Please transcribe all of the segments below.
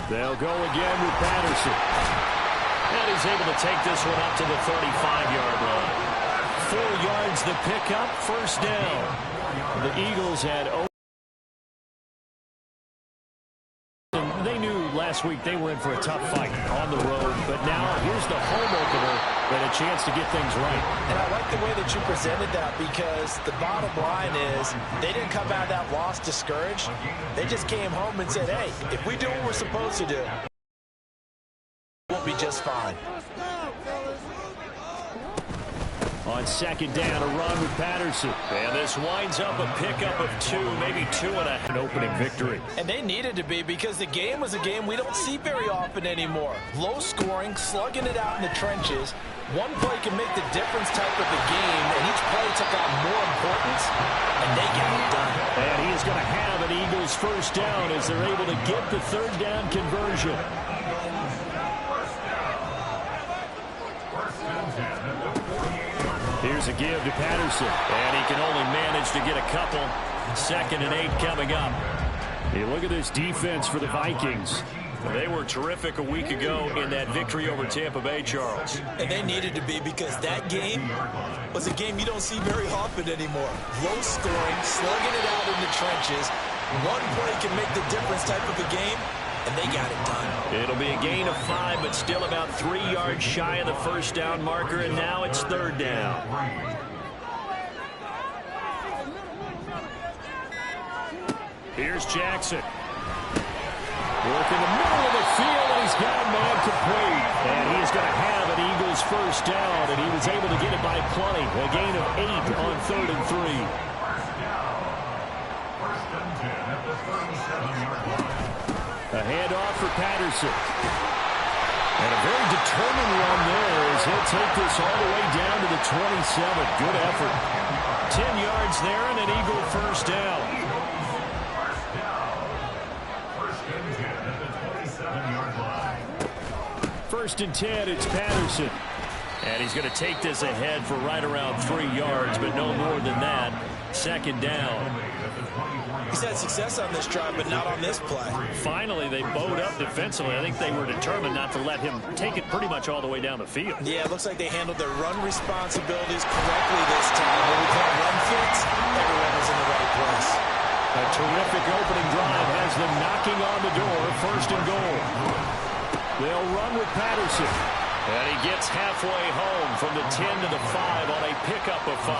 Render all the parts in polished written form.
They'll go again with Patterson. And he's able to take this one up to the 35-yard line. 4 yards the pickup, first down. The Eagles had... They knew last week they were in for a tough fight on the road, but now here's the home opener and a chance to get things right. And I like the way that you presented that, because the bottom line is they didn't come out of that loss discouraged. They just came home and said, hey, if we do what we're supposed to do, we'll be just fine. On second down, a run with Patterson. And this winds up a pickup of 2, maybe 2.5. An opening victory. And they needed to be, because the game was a game we don't see very often anymore. Low scoring, slugging it out in the trenches. One play can make the difference type of the game, and each play took on more importance, and they got it done. And he is going to have an Eagles first down as they're able to get the third down conversion. Here's a give to Patterson, and he can only manage to get a couple. 2nd and 8 coming up. Hey, look at this defense for the Vikings. They were terrific a week ago in that victory over Tampa Bay, Charles. And they needed to be, because that game was a game you don't see very often anymore. Low scoring, slugging it out in the trenches. One play can make the difference type of a game, and they got it done. It'll be a gain of 5, but still about 3 yards shy of the first down marker, and now it's third down. Here's Jackson. Work in the middle of the field, and he's got a man complete. And he is going to have an Eagles first down, and he was able to get it by plenty. A gain of 8 on 3rd and 3. A handoff for Patterson. And a very determined run there as he'll take this all the way down to the 27. Good effort. 10 yards there and an Eagle first down. First and 10, it's Patterson. And he's going to take this ahead for right around 3 yards, but no more than that. 2nd down. He's had success on this drive, but not on this play. Finally, they bowed up defensively. I think they were determined not to let him take it pretty much all the way down the field. Yeah, it looks like they handled their run responsibilities correctly this time. When we call run fits, everyone was in the right place. A terrific opening drive has them knocking on the door. 1st and goal. They'll run with Patterson. And he gets halfway home from the 10 to the 5 on a pickup of 5.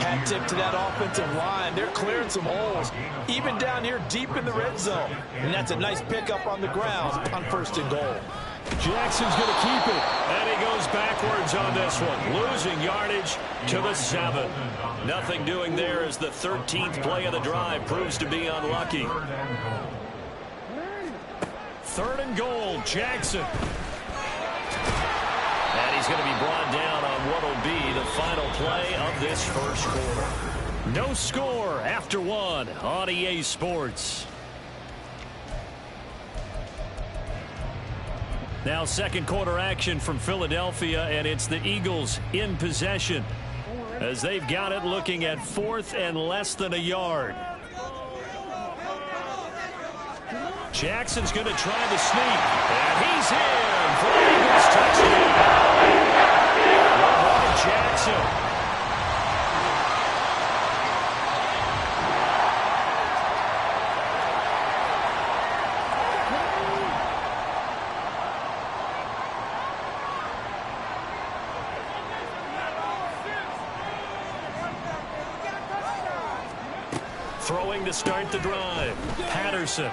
Hat tip to that offensive line. They're clearing some holes, even down here deep in the red zone. And that's a nice pickup on the ground on 1st and goal. Jackson's going to keep it. And he goes backwards on this one. Losing yardage to the 7. Nothing doing there as the 13th play of the drive proves to be unlucky. 3rd and goal, Jackson. And he's going to be brought down on what will be the final play of this first quarter. No score after 1 on EA Sports. Now 2nd quarter action from Philadelphia, and it's the Eagles in possession as they've got it looking at 4th and less than a yard. Jackson's going to try the sneak, and he's in for the Eagles touchdown. Jackson. Throwing to start the drive. Patterson.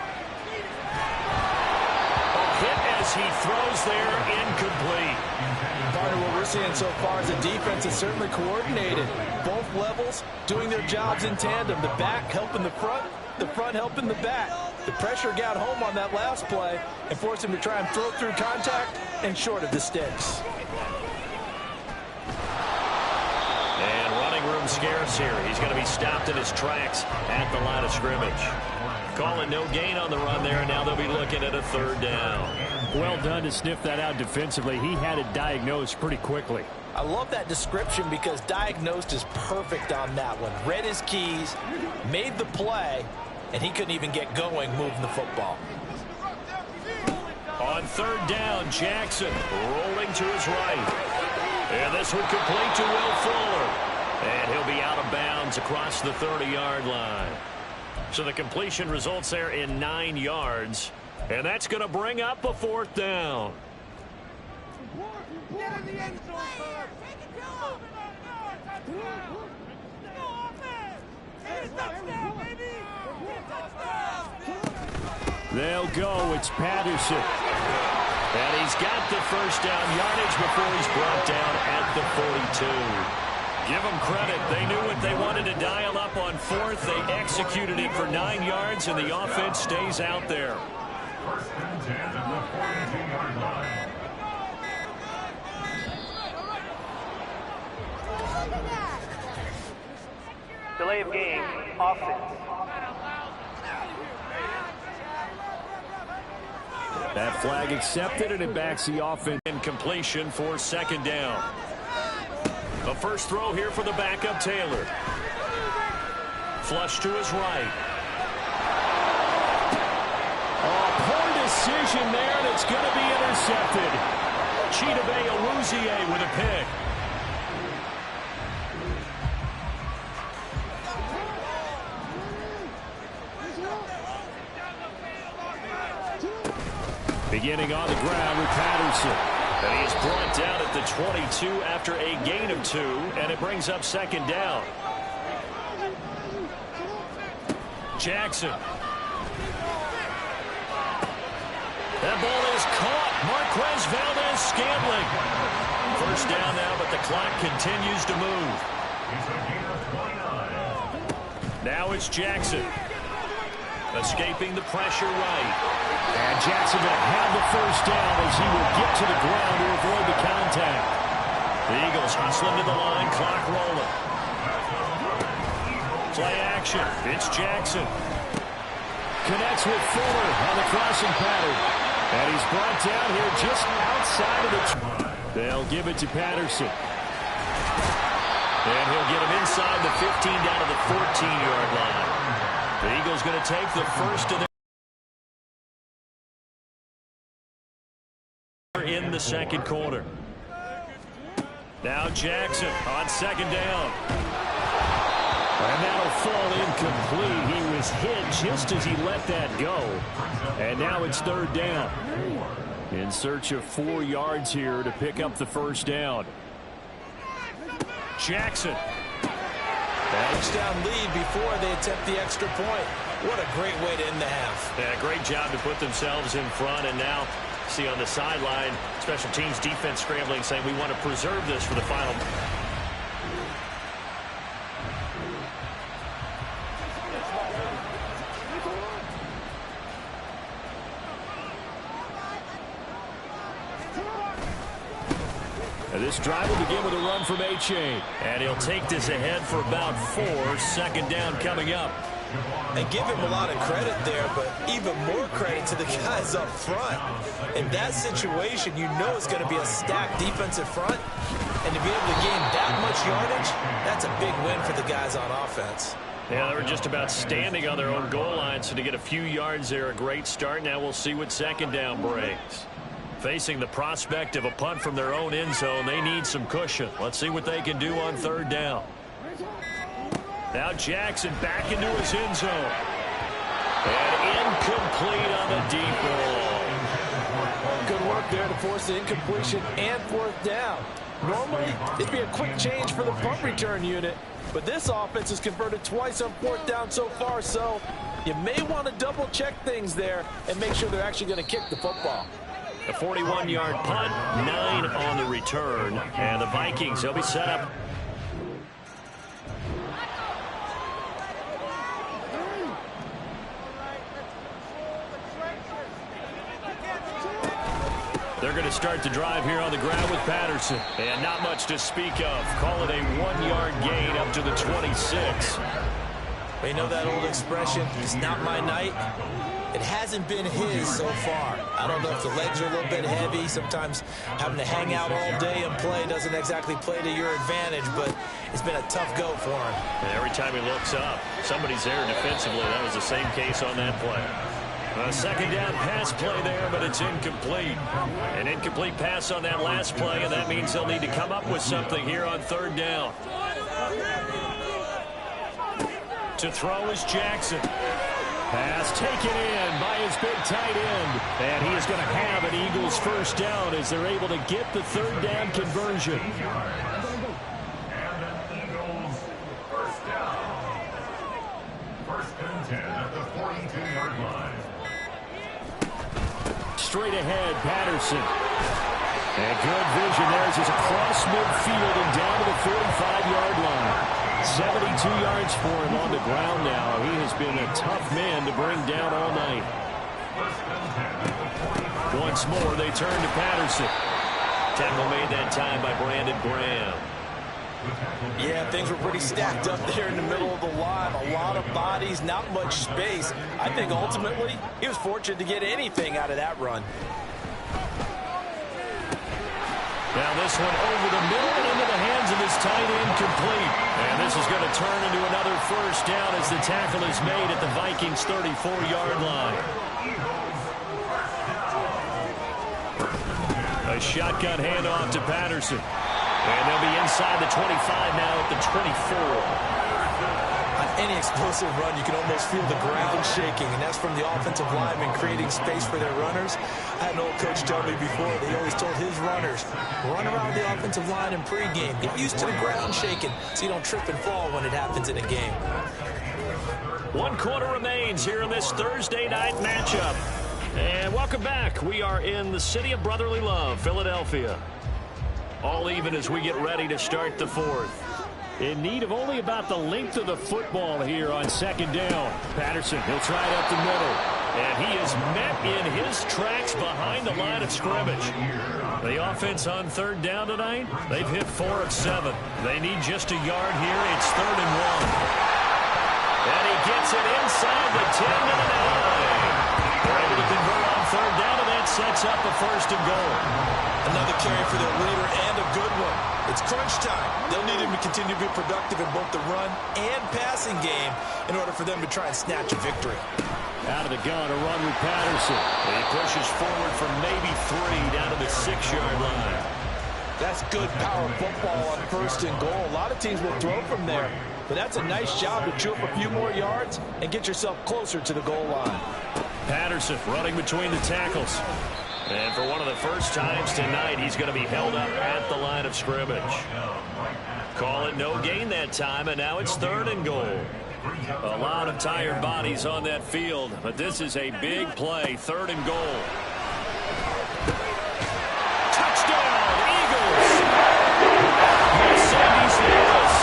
Hit as he throws there, incomplete. Part of what we're seeing so far is the defense is certainly coordinated. Both levels doing their jobs in tandem. The back helping the front helping the back. The pressure got home on that last play and forced him to try and throw through contact and short of the sticks. And running room scarce here. He's going to be stopped in his tracks at the line of scrimmage. Calling no gain on the run there, and now they'll be looking at a 3rd down. Well done to sniff that out defensively. He had it diagnosed pretty quickly. I love that description because diagnosed is perfect on that one. Read his keys, made the play, and he couldn't even get going moving the football. On third down, Jackson rolling to his right. And this one complete to Will Fuller. And he'll be out of bounds across the 30-yard line. So the completion results there in 9 yards. And that's going to bring up a fourth down. Get in the end zone, bud. Take it to him. Get a touchdown, baby. Get a touchdown. They'll go. It's Patterson. And he's got the first down yardage before he's brought down at the 42. Give them credit. They knew what they wanted to dial up on fourth. They executed it for 9 yards, and the offense stays out there. First and 10 at the 42-yard line. Delay of game, offense. That flag accepted, and it backs the offense in completion for second down. A first throw here for the backup Taylor. Flush to his right. Oh, poor decision there, and it's going to be intercepted. Chidobe Awuzie with a pick. Beginning on the ground with Patterson. And he is brought down at the 22 after a gain of 2, and it brings up second down. Jackson. That ball is caught. Marquez Valdez-Scantling. First down now, but the clock continues to move. Now it's Jackson. Escaping the pressure right. And Jackson going to have the first down as he will get to the ground to avoid the contact. The Eagles hustling to the line, clock rolling. Play action. It's Jackson. Connects with Fuller on the crossing pattern. And he's brought down here just outside of the... They'll give it to Patterson. And he'll get him inside the 15 down to the 14-yard line. The Eagles going to take the first of their... in the second quarter. Now Jackson on second down. And that'll fall incomplete. He was hit just as he let that go. And now it's third down. In search of 4 yards here to pick up the first down. Jackson. Touchdown lead before they attempt the extra point. What a great way to end the half. Yeah, great job to put themselves in front, and now see on the sideline, special teams defense scrambling, saying we want to preserve this for the final. And this drive will begin with a run from A-Chain. And he'll take this ahead for about 4. Second down coming up. And give him a lot of credit there, but even more credit to the guys up front. In that situation, you know it's going to be a stacked defensive front. And to be able to gain that much yardage, that's a big win for the guys on offense. Yeah, they were just about standing on their own goal line, so to get a few yards there, a great start. Now we'll see what second down brings. Facing the prospect of a punt from their own end zone, they need some cushion. Let's see what they can do on third down. Now Jackson back into his end zone. And incomplete on the deep ball. Good work there to force the incompletion and fourth down. Normally, it'd be a quick change for the punt return unit, but this offense has converted twice on fourth down so far, so you may want to double-check things there and make sure they're actually going to kick the football. A 41-yard punt, 9 on the return, and the Vikings, they'll be set up. They're going to start the drive here on the ground with Patterson. And not much to speak of. Call it a 1-yard gain up to the 26. You know that old expression, it's not my night? It hasn't been his so far. I don't know if the legs are a little bit heavy. Sometimes having to hang out all day and play doesn't exactly play to your advantage, but it's been a tough go for him. And every time he looks up, somebody's there defensively. That was the same case on that play. A second down pass play there, but it's incomplete. An incomplete pass on that last play, and that means they'll need to come up with something here on third down. To throw is Jackson. Pass taken in by his big tight end. And he is going to have an Eagles first down as they're able to get the third down conversion. And an Eagles first down. First and 10 at the 42-yard line. Straight ahead, Patterson. And good vision there as he's across midfield and down to the 45-yard line. 72 yards for him on the ground now. He has been a tough man to bring down all night. Once more, they turn to Patterson. Tackle made that time by Brandon Graham. Yeah, things were pretty stacked up there in the middle of the line. A lot of bodies, not much space. I think ultimately he was fortunate to get anything out of that run. Now this one over the middle and into the hands of his tight end, complete. And this is going to turn into another first down as the tackle is made at the Vikings' 34-yard line. A shotgun handoff to Patterson. And they'll be inside the 25 now at the 24. On any explosive run, you can almost feel the ground shaking, and that's from the offensive linemen creating space for their runners. I had an old coach tell me before, they always told his runners, run around the offensive line in pregame. Get used to the ground shaking so you don't trip and fall when it happens in a game. 1 quarter remains here in this Thursday night matchup. And welcome back. We are in the city of brotherly love, Philadelphia. All even as we get ready to start the fourth. In need of only about the length of the football here on second down. Patterson, he'll try it up the middle. And he is met in his tracks behind the line of scrimmage. The offense on third down tonight, they've hit 4 of 7. They need just a yard here. It's 3rd and 1. And he gets it inside the 10 to the 9. They're able to convert on third down, and that sets up a 1st and goal. Another carry for their leader and a good one. It's crunch time. They'll need him to continue to be productive in both the run and passing game in order for them to try and snatch a victory. Out of the gun, a run with Patterson. And he pushes forward for maybe 3 down to the 6-yard line. That's good power football on 1st and goal. A lot of teams will throw from there, but that's a nice job to chew up a few more yards and get yourself closer to the goal line. Patterson running between the tackles. And for one of the first times tonight, he's going to be held up at the line of scrimmage. Call it no gain that time, and now it's 3rd and goal. A lot of tired bodies on that field, but this is a big play, 3rd and goal. Touchdown, Eagles! Mercedes Lewis,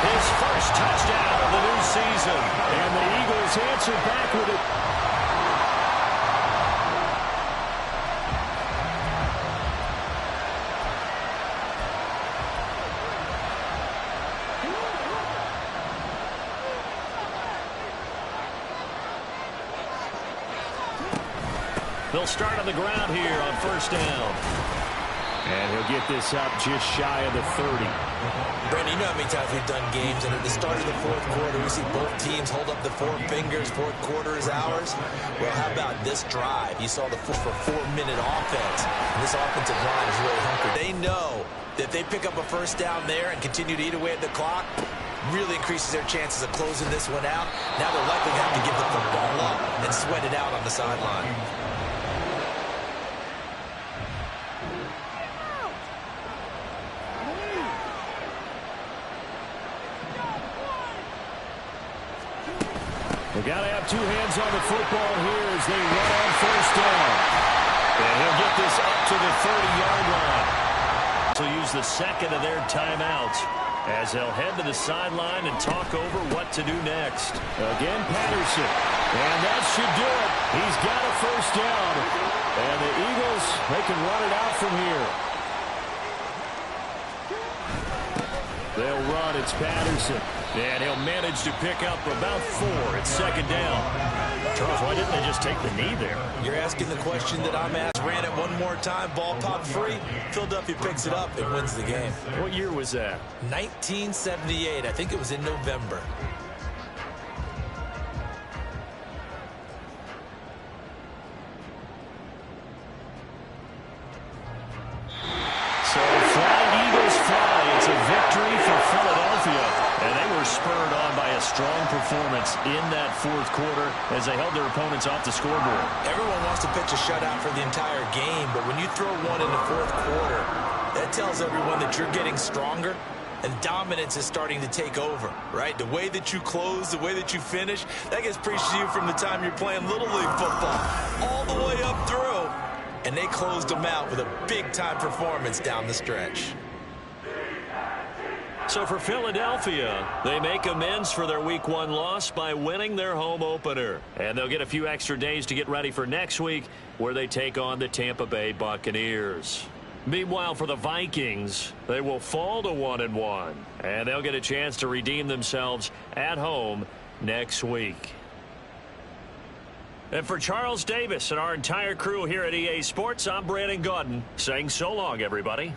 his first touchdown of the new season. And the Eagles answer back with it. They'll start on the ground here on 1st down. And he'll get this up just shy of the 30. Brandon, you know how many times we've done games, and at the start of the 4th quarter, we see both teams hold up the 4 fingers, 4th quarter is ours. Well, how about this drive? You saw the 4-minute offense. And this offensive line is really hunkered. They know that if they pick up a 1st down there and continue to eat away at the clock, really increases their chances of closing this one out. Now they're likely to have to give the football up and sweat it out on the sideline. They've got to have 2 hands on the football here as they run on 1st down. And he'll get this up to the 30-yard line. To use the second of their timeouts as they'll head to the sideline and talk over what to do next. Again, Patterson. And that should do it. He's got a 1st down. And the Eagles, they can run it out from here. They'll run. It's Patterson. And he'll manage to pick up about 4. It's 2nd down. Charles, why didn't they just take the knee there? You're asking the question that I'm asked. Ran it one more time. Ball popped free. Philadelphia picks it up and wins the game. What year was that? 1978. I think it was in November. offense in that fourth quarter as they held their opponents off the scoreboard. Everyone wants to pitch a shutout for the entire game, but when you throw one in the fourth quarter, that tells everyone that you're getting stronger and dominance is starting to take over, right? The way that you close, the way that you finish, that gets preached to you from the time you're playing Little League football all the way up through. And they closed them out with a big-time performance down the stretch. So for Philadelphia, they make amends for their Week 1 loss by winning their home opener. And they'll get a few extra days to get ready for next week, where they take on the Tampa Bay Buccaneers. Meanwhile, for the Vikings, they will fall to 1-1, and they'll get a chance to redeem themselves at home next week. And for Charles Davis and our entire crew here at EA Sports, I'm Brandon Gaudin saying so long, everybody.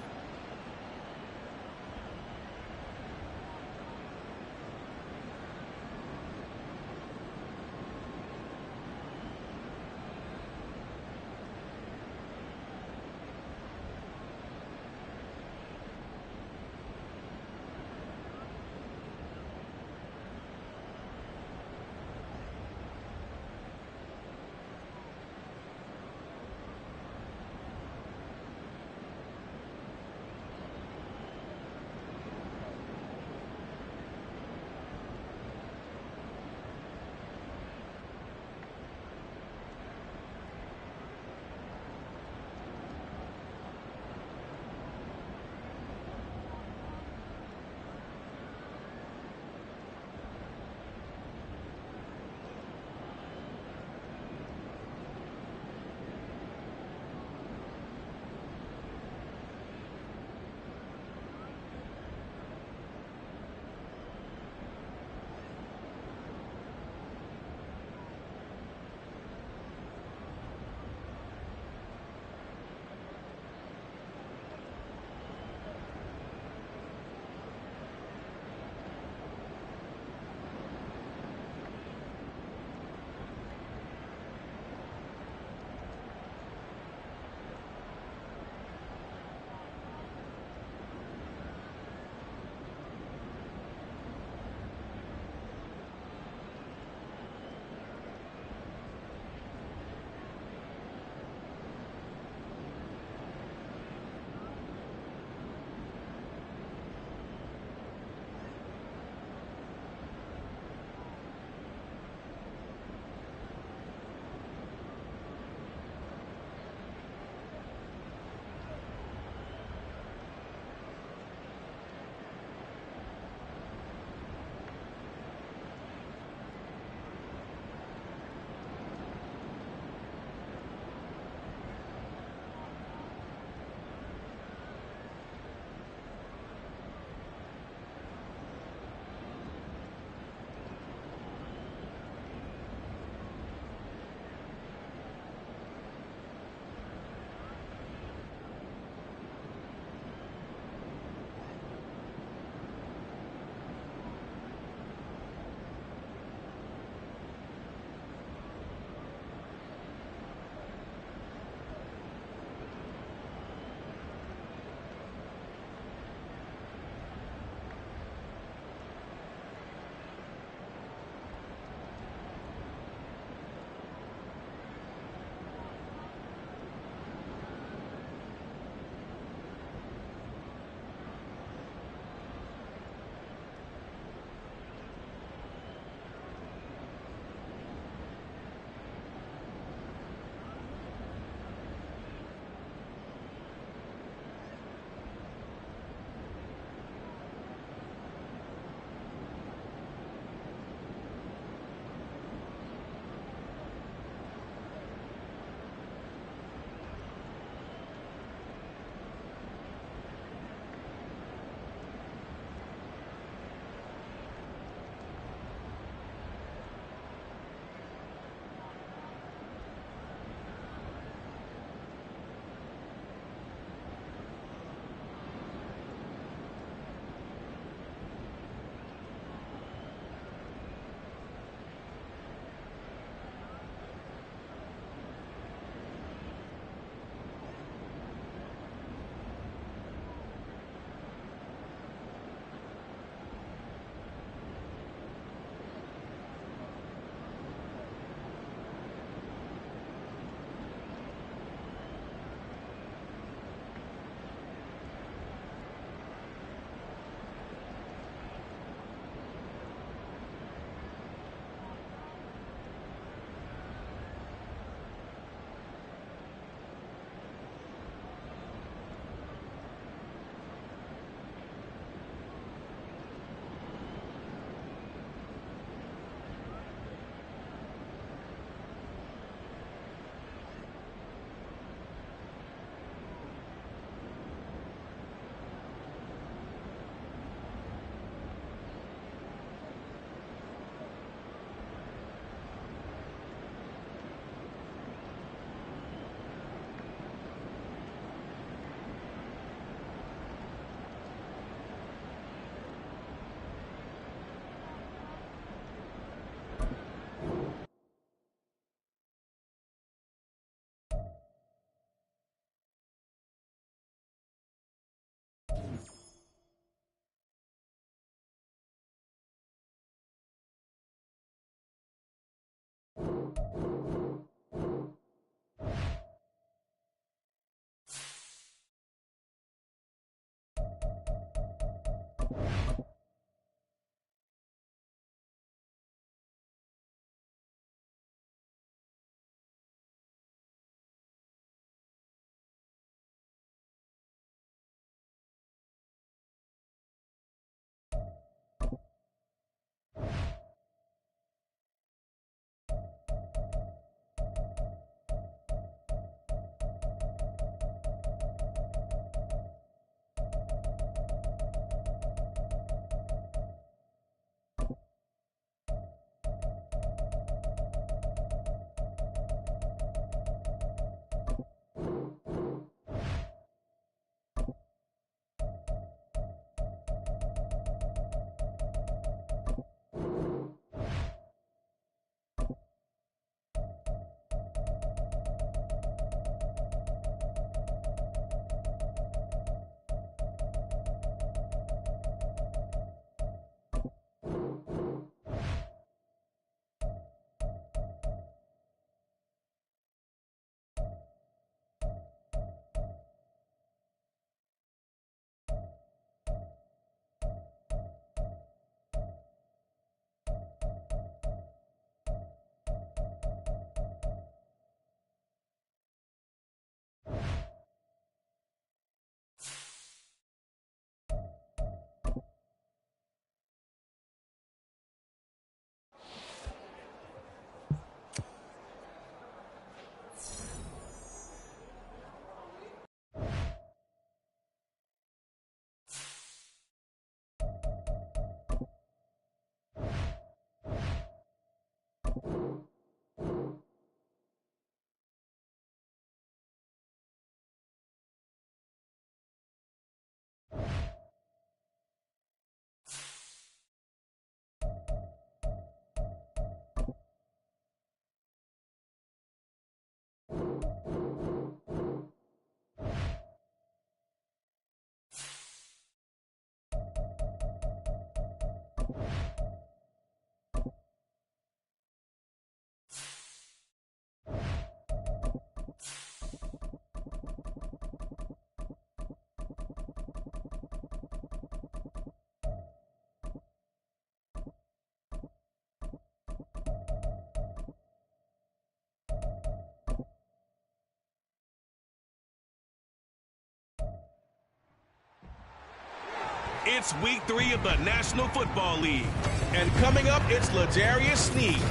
It's week 3 of the National Football League. And coming up, it's L'Jarius Sneed.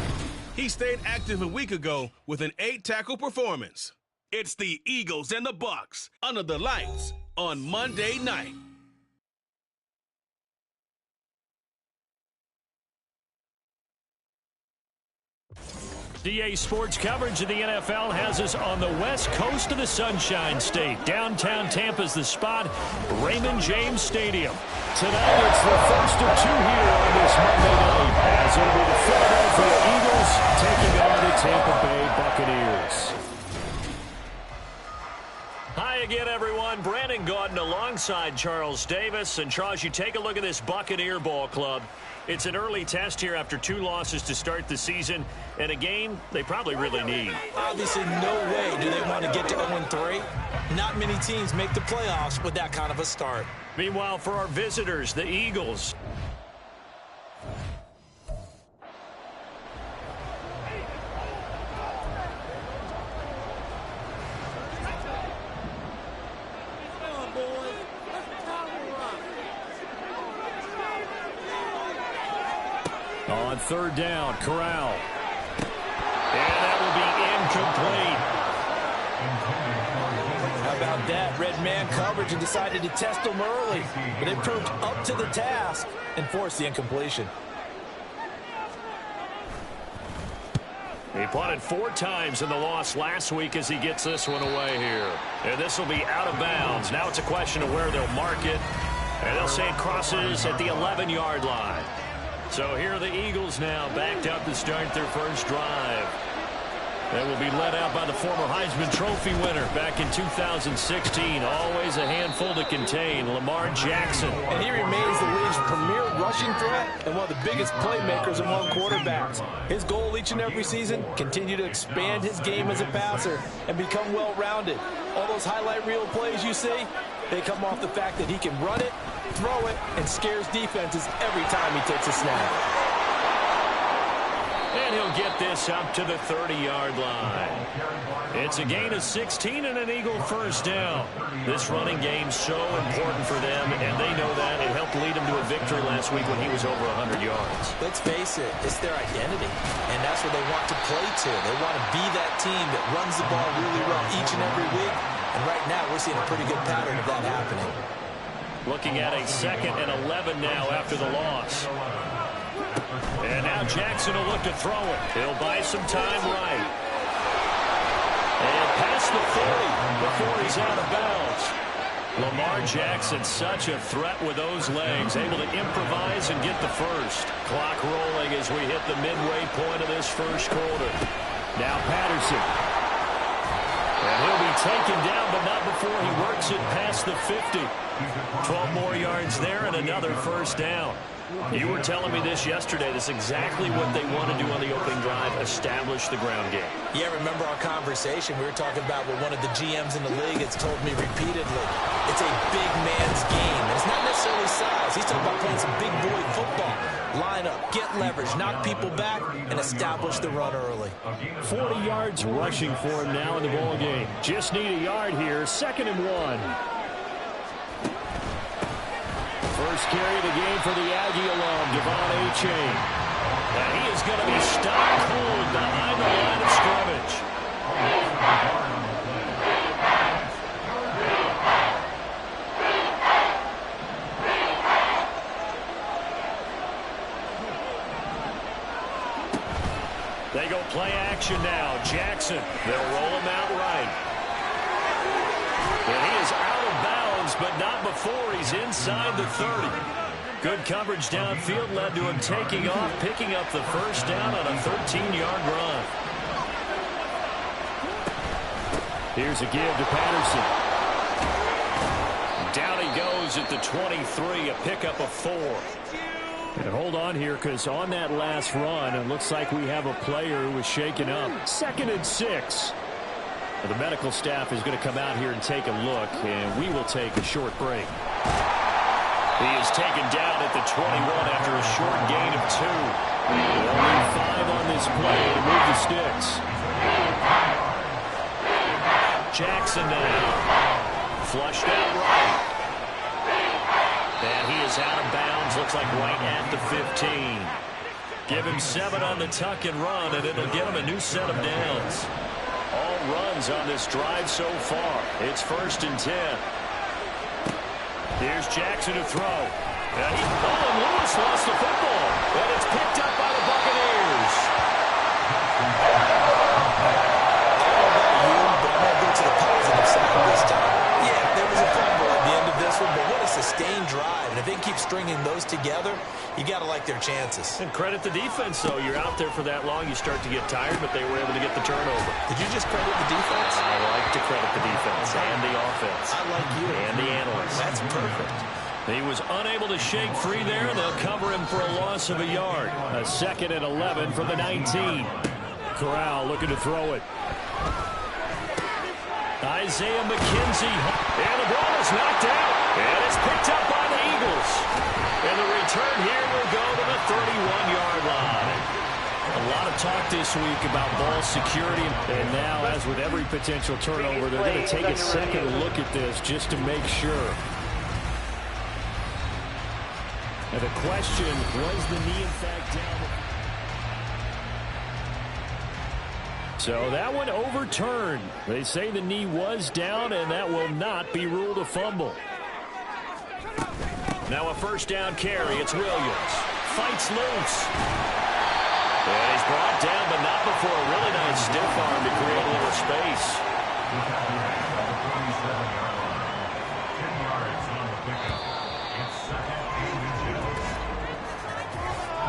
He stayed active a week ago with an 8-tackle performance. It's the Eagles and the Bucs under the lights on Monday night. DA Sports coverage of the NFL has us on the west coast of the Sunshine State. Downtown Tampa's the spot, Raymond James Stadium. Tonight, it's the first of 2 here on this Monday night, as it'll be the Philadelphia Eagles taking on the Tampa Bay Buccaneers. Hi again, everyone. Brandon Gaudin alongside Charles Davis. And Charles, you take a look at this Buccaneer ball club. It's an early test here after 2 losses to start the season, and a game they probably really need. Obviously, no way do they want to get to 0-3. Not many teams make the playoffs with that kind of a start. Meanwhile, for our visitors, the Eagles. On 3rd down, Corral. And that will be incomplete. How about that? Red man coverage and decided to test them early. But they proved up to the task and forced the incompletion. He punted 4 times in the loss last week as he gets this one away here. And this will be out of bounds. Now it's a question of where they'll mark it. And they'll say it crosses at the 11-yard line. So here are the Eagles now, backed up to start their first drive. They will be led out by the former Heisman Trophy winner back in 2016. Always a handful to contain, Lamar Jackson. And he remains the league's premier rushing threat and one of the biggest playmakers among quarterbacks. His goal each and every season, continue to expand his game as a passer and become well-rounded. All those highlight reel plays you see, they come off the fact that he can run it, throw it, and scares defenses every time he takes a snap. And he'll get this up to the 30-yard line. It's a gain of 16 and an Eagle first down. This running game's so important for them, and they know that. It helped lead him to a victory last week when he was over 100 yards. Let's face it, it's their identity, and that's what they want to play to. They want to be that team that runs the ball really well each and every week, and right now we're seeing a pretty good pattern of that happening. Looking at a 2nd and 11 now after the loss. And now Jackson will look to throw it. He'll buy some time right. And past the 40 before he's out of bounds. Lamar Jackson, such a threat with those legs, able to improvise and get the first. Clock rolling as we hit the midway point of this first quarter. Now Patterson. And he'll be taken down, but not before he works it past the 50. 12 more yards there and another first down. You were telling me this yesterday. This is exactly what they want to do on the opening drive, establish the ground game. Yeah, remember our conversation? We were talking about what one of the GMs in the league has told me repeatedly. It's a big man's game. And it's not necessarily size. He's talking about playing some big boy football. Line up, get leverage, knock people back, and establish the run early. 40 yards rushing for him now in the ball game. Just need a yard here. 2nd and 1. First carry of the game for the Aggie alum, Devon Achane. And he is going to be stopped cold behind the line of scrimmage. They go play action now. Jackson, they'll roll him out right. And he is out of bounds, but not before he's inside the 30. Good coverage downfield led to him taking off, picking up the first down on a 13-yard run. Here's a give to Patterson. Down he goes at the 23, a pickup of 4. And hold on here, because on that last run, it looks like we have a player who was shaken up. 2nd and 6. The medical staff is going to come out here and take a look, and we will take a short break. He is taken down at the 21 after a short gain of 2. Only 5 on this play to move the sticks. Jackson now. Flushed out right. And he is out of bounds, looks like right at the 15. Give him 7 on the tuck and run, and it'll get him a new set of downs. All runs on this drive so far. It's 1st and 10. Here's Jackson to throw. And Lewis lost the football. And it's picked up by the Buccaneers. To the positive side this time. Yeah, there was a fumble at the end of this one, but what a sustained drive. And if they keep stringing those together, you got to like their chances. And credit the defense, though. You're out there for that long, you start to get tired, but they were able to get the turnover. Did you just credit the defense? I like to credit the defense and the offense. I like you. And the analysts. That's perfect. He was unable to shake free there, and they'll cover him for a loss of a yard. A 2nd and 11 from the 19. Corral looking to throw it. Isaiah McKenzie, and the ball is knocked out, and it's picked up by the Eagles. And the return here will go to the 31-yard line. A lot of talk this week about ball security, and now, as with every potential turnover, they're going to take a second look at this just to make sure. And the question, was the knee in fact down? So that one overturned. They say the knee was down, and that will not be ruled a fumble. Now a 1st down carry. It's Williams. Fights loose. And he's brought down, but not before a really nice stiff arm to create a little space. 10 yards on the pickup. It's 2nd and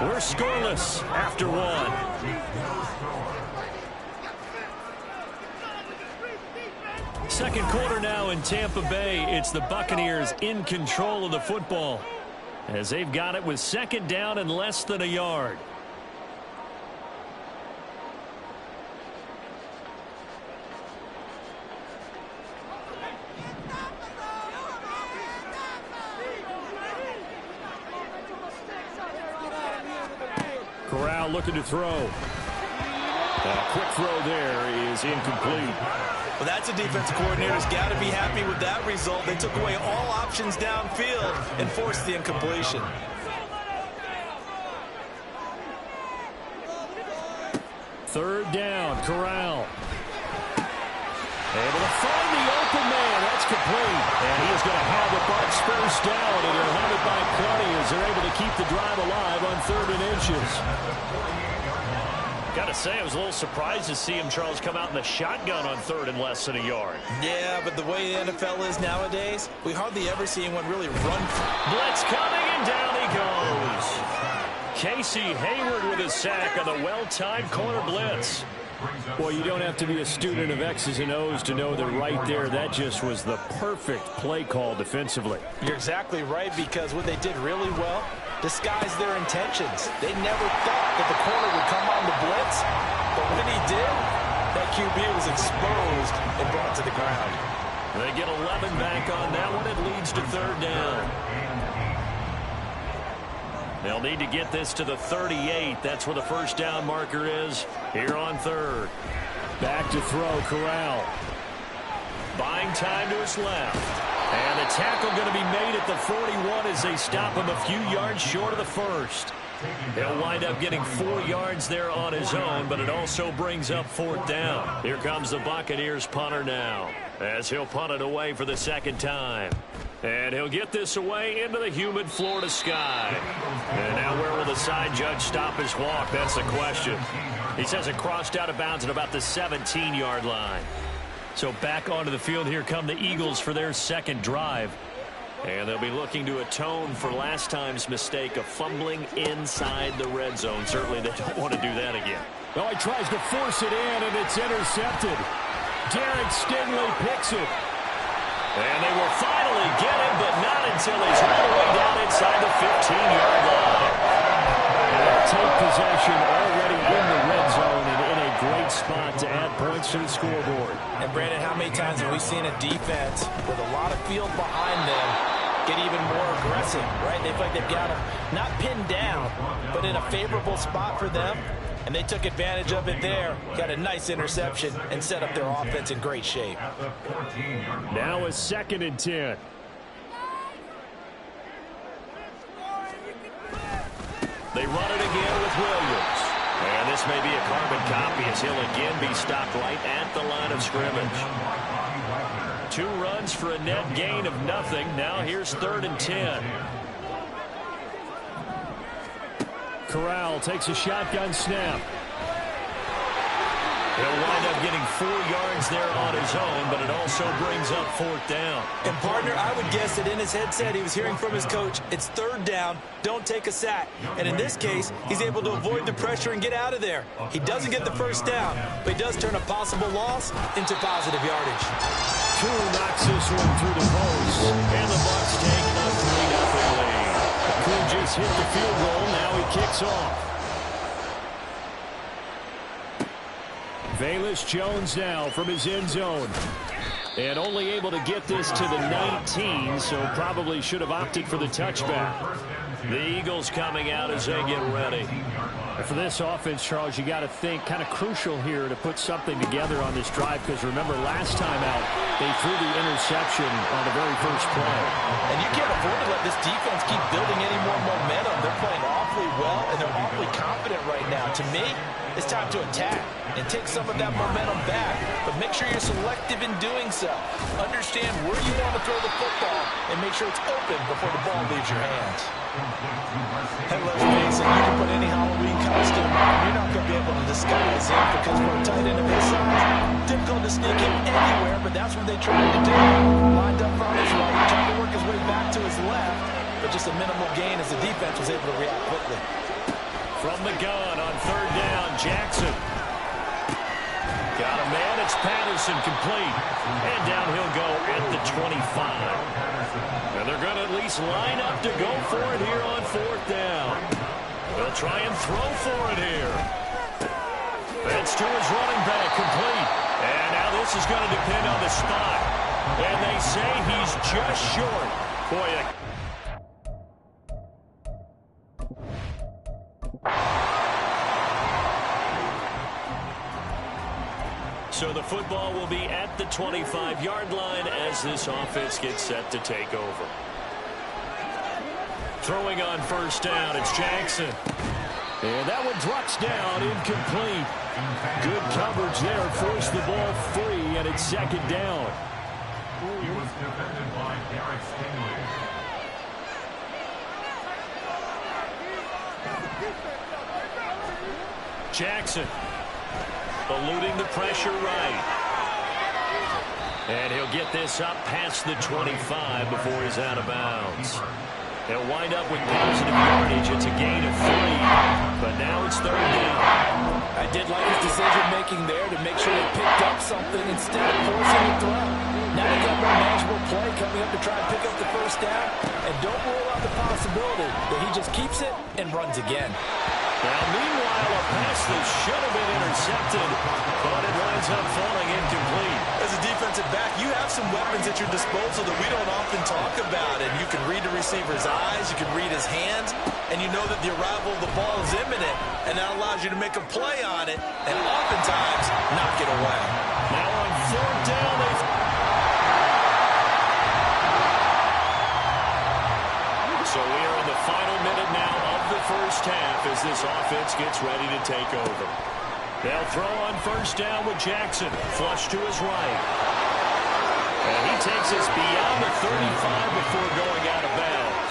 2. We're scoreless after 1. Second quarter now in Tampa Bay. It's the Buccaneers in control of the football as they've got it with 2nd down and less than a yard. Corral looking to throw. A quick throw there is incomplete. Well, that's a defensive coordinator's got to be happy with that result. They took away all options downfield and forced the incompletion. 3rd down, Corral. Able to find the open man. That's complete. And he is going to have the Bucs 1st down, and he'll have it by plenty as they're able to keep the drive alive on 3rd and inches. Got to say, I was a little surprised to see him, Charles, come out in the shotgun on 3rd and less than a yard. Yeah, but the way the NFL is nowadays, we hardly ever see anyone really run. Blitz coming, and down he goes. Casey Hayward with a sack on the well-timed corner blitz. Well, you don't have to be a student of X's and O's to know that right there, that just was the perfect play call defensively. You're exactly right, because what they did really well, disguised their intentions. They never thought that the corner would come on the blitz, but when he did, that QB was exposed and brought to the ground. They get 11 back on that one. It leads to 3rd down. They'll need to get this to the 38. That's where the 1st down marker is here on 3rd. Back to throw, Corral. Buying time to his left. And the tackle going to be made at the 41 as they stop him a few yards short of the 1st. He'll wind up getting 4 yards there on his own, but it also brings up 4th down. Here comes the Buccaneers punter now as he'll punt it away for the 2nd time. And he'll get this away into the humid Florida sky. And now where will the side judge stop his walk? That's the question. He says it crossed out of bounds at about the 17-yard line. So back onto the field, here come the Eagles for their 2nd drive. And they'll be looking to atone for last time's mistake of fumbling inside the red zone. Certainly they don't want to do that again. Well, he tries to force it in, and it's intercepted. Derek Stingley picks it. And they will finally get him, but not until he's all the way down inside the 15-yard line. And they'll take possession already in the red zone and in a great spot to add points to the scoreboard. And, Brandon, how many times have we seen a defense with a lot of field behind them get even more aggressive, right? They feel like they've got them not pinned down, but in a favorable spot for them. And they took advantage of it there, got a nice interception, and set up their offense in great shape. Now a 2nd and 10. They run it again with Williams. And this may be a carbon copy as he'll again be stopped right at the line of scrimmage. 2 runs for a net gain of nothing. Now here's 3rd and 10. Corral takes a shotgun snap. He'll wind up getting 4 yards there on his own, but it also brings up 4th down. And, partner, I would guess that in his headset he was hearing from his coach, it's 3rd down, don't take a sack. And in this case, he's able to avoid the pressure and get out of there. He doesn't get the 1st down, but he does turn a possible loss into positive yardage. Coon knocks this one through the post. And the Bucs take a 3-0 lead. Coon just hit the field goal. Now he kicks off. Velus Jones now from his end zone. And only able to get this to the 19, so probably should have opted for the touchback. The Eagles coming out as they get ready. And for this offense, Charles, you got to think kind of crucial here to put something together on this drive, because remember last time out, they threw the interception on the very first play. And you can't afford to let this defense keep building any more momentum. They're playing awfully well, and they're awfully confident right now. To me, it's time to attack and take some of that momentum back, but make sure you're selective in doing so. Understand where you want to throw the football and make sure it's open before the ball leaves your hands. And let's face it, you can put any Halloween costume on, you're not going to be able to disguise him, because for a tight end of his size, difficult to sneak him anywhere, but that's what they tried to do. Lined up on his right, trying to work his way back to his left, but just a minimal gain as the defense was able to react quickly. From the gun on 3rd down, Jackson. Got a man, it's Patterson, complete. And down he'll go at the 25. And they're going to at least line up to go for it here on 4th down. They'll try and throw for it here. That's to his running back, complete. And now this is going to depend on the spot. And they say he's just short. Boy, so the football will be at the 25-yard line as this offense gets set to take over. Throwing on 1st down, it's Jackson. And that one drops down, incomplete. Good coverage there, forced the ball free, and it's 2nd down. He was defended by Derek Stingley. Jackson eluding the pressure right. And he'll get this up past the 25 before he's out of bounds. He'll wind up with positive yardage. It's a gain of 3, but now it's 3rd down. I did like his decision-making there to make sure they picked up something instead of forcing a throw. Now they got more manageable play coming up to try and pick up the 1st down, and don't rule out the possibility that he just keeps it and runs again. Now, meanwhile, a pass that should have been intercepted, but it winds up falling incomplete. As a defensive back, you have some weapons at your disposal that we don't often talk about, and you can read the receiver's eyes, you can read his hands, and you know that the arrival of the ball is imminent, and that allows you to make a play on it, and oftentimes knock it away. Now on 4th down, so we are in the final minute now of the 1st half as this offense gets ready to take over. They'll throw on 1st down with Jackson, flush to his right. And he takes us beyond the 35 before going out of bounds.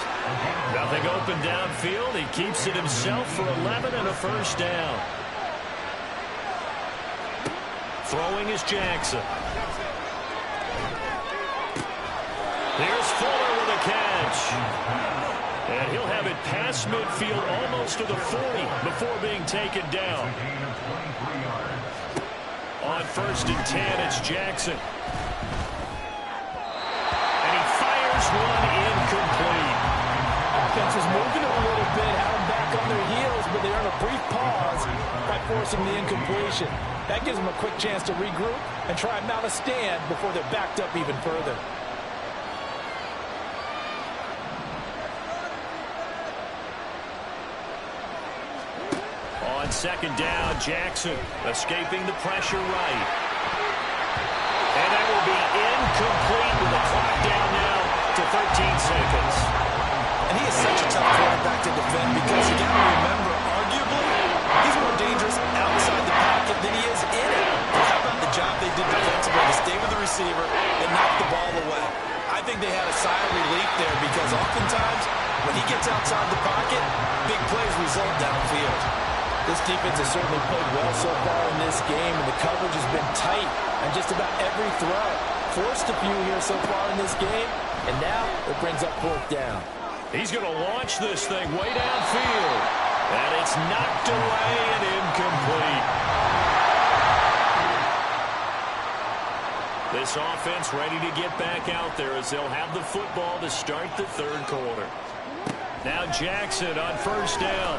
Nothing open downfield. He keeps it himself for 11 and a 1st down. Throwing is Jackson. Here's Fuller with a catch. And he'll have it past midfield almost to the 40 before being taken down. On 1st and 10, it's Jackson. And he fires one incomplete. Offense is moving a little bit, had them back on their heels, but they earn a brief pause by forcing the incompletion. That gives them a quick chance to regroup and try and mount a stand before they're backed up even further. On 2nd down, Jackson escaping the pressure right. And that will be incomplete with the clock down now to 13 seconds. And he is such a tough quarterback to defend, because you got to remember receiver and knock the ball away. I think they had a sigh of relief there because oftentimes when he gets outside the pocket, big plays result downfield. This defense has certainly played well so far in this game, and the coverage has been tight on just about every throw. Forced a few here so far in this game, and now it brings up fourth down. He's going to launch this thing way downfield. And it's knocked away and incomplete. This offense ready to get back out there as they'll have the football to start the third quarter. Now Jackson on first down.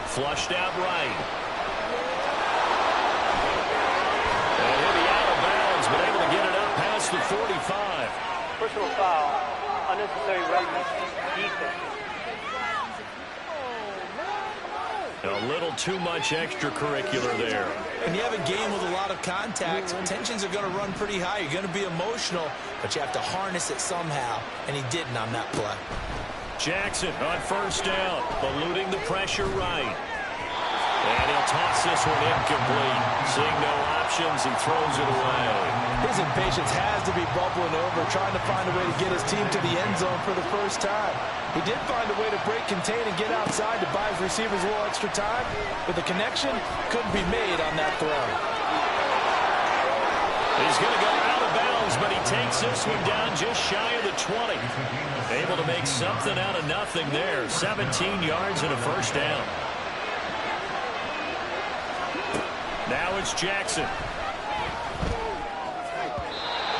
Flushed out right. And he'll be out of bounds, but able to get it up past the 45. Personal foul, unnecessary roughness, defense. A little too much extracurricular there. When you have a game with a lot of contact, tensions are going to run pretty high. You're going to be emotional, but you have to harness it somehow, and he didn't on that play. Jackson on first down, eluding the pressure right. And he'll toss this one incomplete. Seeing no options, he throws it away. His impatience has to be bubbling over, trying to find a way to get his team to the end zone for the first time. He did find a way to break, contain, and get outside to buy his receivers a little extra time, but the connection couldn't be made on that throw. He's going to go out of bounds, but he takes this one down just shy of the 20. Able to make something out of nothing there. 17 yards and a first down. Now it's Jackson.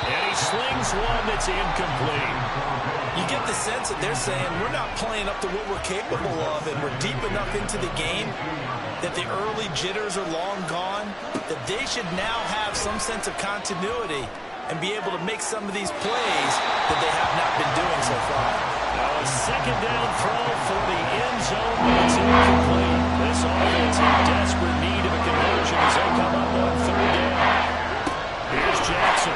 And he slings one that's incomplete. You get the sense that they're saying we're not playing up to what we're capable of, and we're deep enough into the game that the early jitters are long gone, that they should now have some sense of continuity and be able to make some of these plays that they have not been doing so far. Now a second down throw for the end zone, but it's incomplete. This offense in desperate need of a conversion as they come up on third down. Here's Jackson.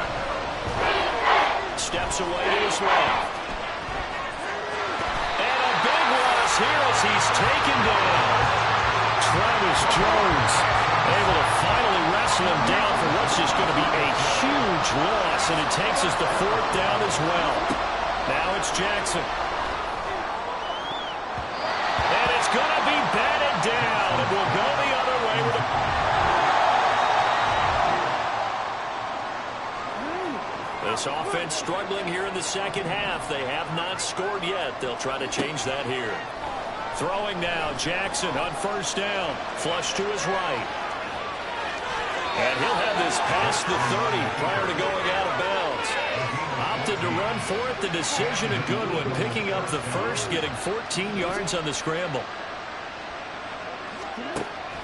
Steps away to his left. And a big loss here as he's taken down. Travis Jones able to finally wrestle him down for what's just going to be a huge loss, and it takes us to fourth down as well. Now it's Jackson. And it's going to be batted down, and we'll go the other way with this offense struggling here in the second half. They have not scored yet. They'll try to change that here. Throwing now, Jackson on first down. Flush to his right. And he'll have this past the 30 prior to going out of bounds. Opted to run for it. The decision a good one. Picking up the first, getting 14 yards on the scramble.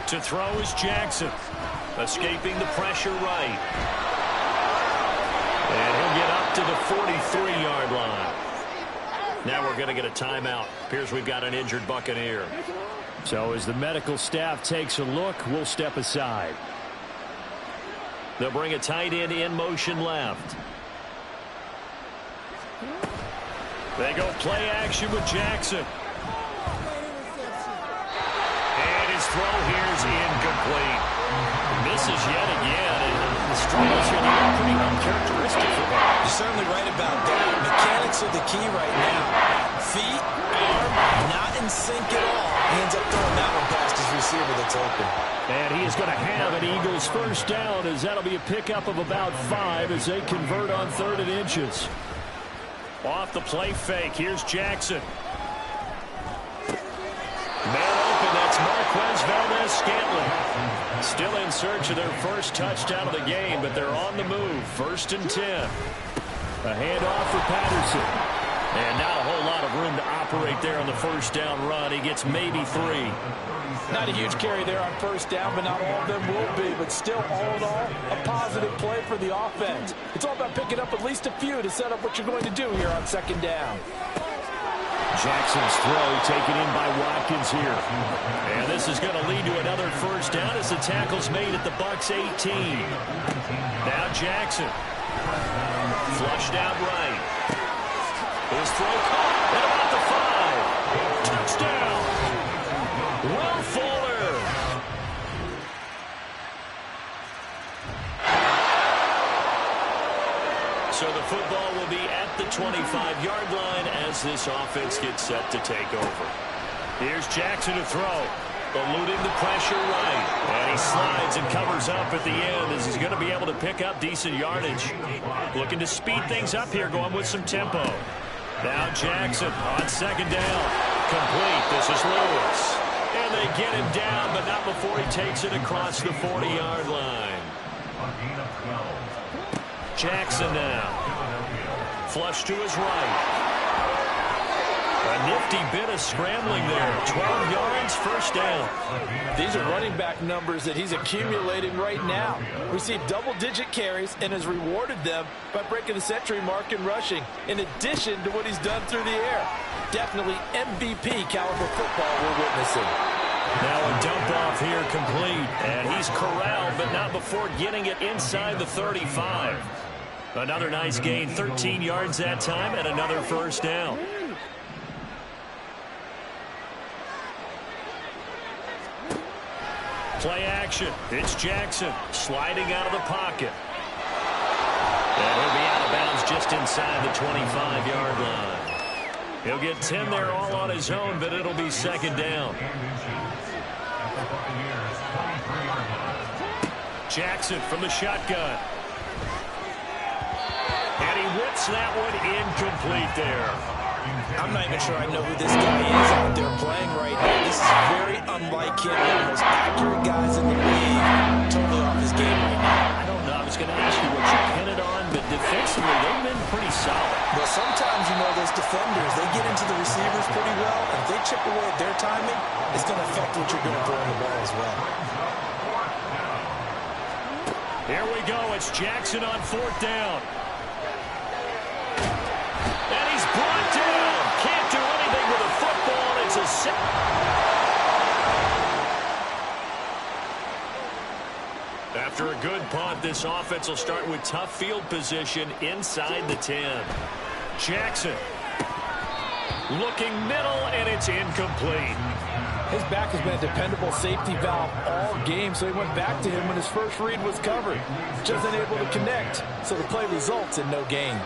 To throw is Jackson. Escaping the pressure right. And he'll get up to the 43-yard line. Now we're going to get a timeout. Appears we've got an injured Buccaneer. So as the medical staff takes a look, we'll step aside. They'll bring a tight end in motion left. They go play action with Jackson. And his throw here is incomplete. Misses yet again. And the struggles here are pretty uncharacteristic for him. You're certainly right about that. Mechanics are the key right now. Feet, arm, not in sync at all. He ends up throwing that one past his receiver that's open. And he is going to have an Eagles first down, as that'll be a pickup of about 5 as they convert on 3rd and inches. Off the play fake. Here's Jackson. Man open. That's Marquez Valdez-Scantling. Still in search of their first touchdown of the game, but they're on the move. 1st and 10. A handoff for Patterson. And not a whole lot of room to operate there on the first down run. He gets maybe 3. Not a huge carry there on first down, but not all of them will be. But still, all in all, a positive play for the offense. It's all about picking up at least a few to set up what you're going to do here on 2nd down. Jackson's throw taken in by Watkins here. And this is going to lead to another first down as the tackle's made at the Bucs 18. Now Jackson. Flushed out right. His throw caught at about the 5. Touchdown. Will Fuller. So the football will be at the 25-yard line as this offense gets set to take over. Here's Jackson to throw. Eluding the pressure right. And he slides and covers up at the end as he's going to be able to pick up decent yardage. Looking to speed things up here, going with some tempo. Now Jackson on second down. Complete. This is Lewis. And they get him down, but not before he takes it across the 40-yard line. Jackson now. Flush to his right. A nifty bit of scrambling there. 12 yards, first down. These are running back numbers that he's accumulating right now. Received double-digit carries and has rewarded them by breaking the century mark in rushing, in addition to what he's done through the air. Definitely MVP caliber football we're witnessing. Now a dump off here complete. And he's corralled, but not before getting it inside the 35. Another nice gain, 13 yards that time, and another first down. Play action. It's Jackson sliding out of the pocket. And he'll be out of bounds just inside the 25-yard line. He'll get 10 there all on his own, but it'll be second down. Jackson from the shotgun. And he whips that one incomplete there. I'm not even sure I know who this guy is out there playing right now. This is very unlike him. One of the most accurate guys in the league. Totally off his game right now. I don't know. I was going to ask you what you pin it on, but defensively, they've been pretty solid. Well, sometimes, you know, those defenders, they get into the receivers pretty well. And if they chip away at their timing, it's going to affect what you're doing throwing the ball as well. Here we go. It's Jackson on fourth down. And he's brought down. Can't do anything with a football. It's a set. After a good punt, this offense will start with tough field position inside the 10. Jackson looking middle, and it's incomplete. His back has been a dependable safety valve all game, so he went back to him when his first read was covered. Just unable to connect, so the play results in no gain.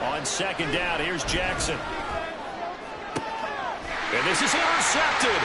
On second down, here's Jackson. And this is intercepted.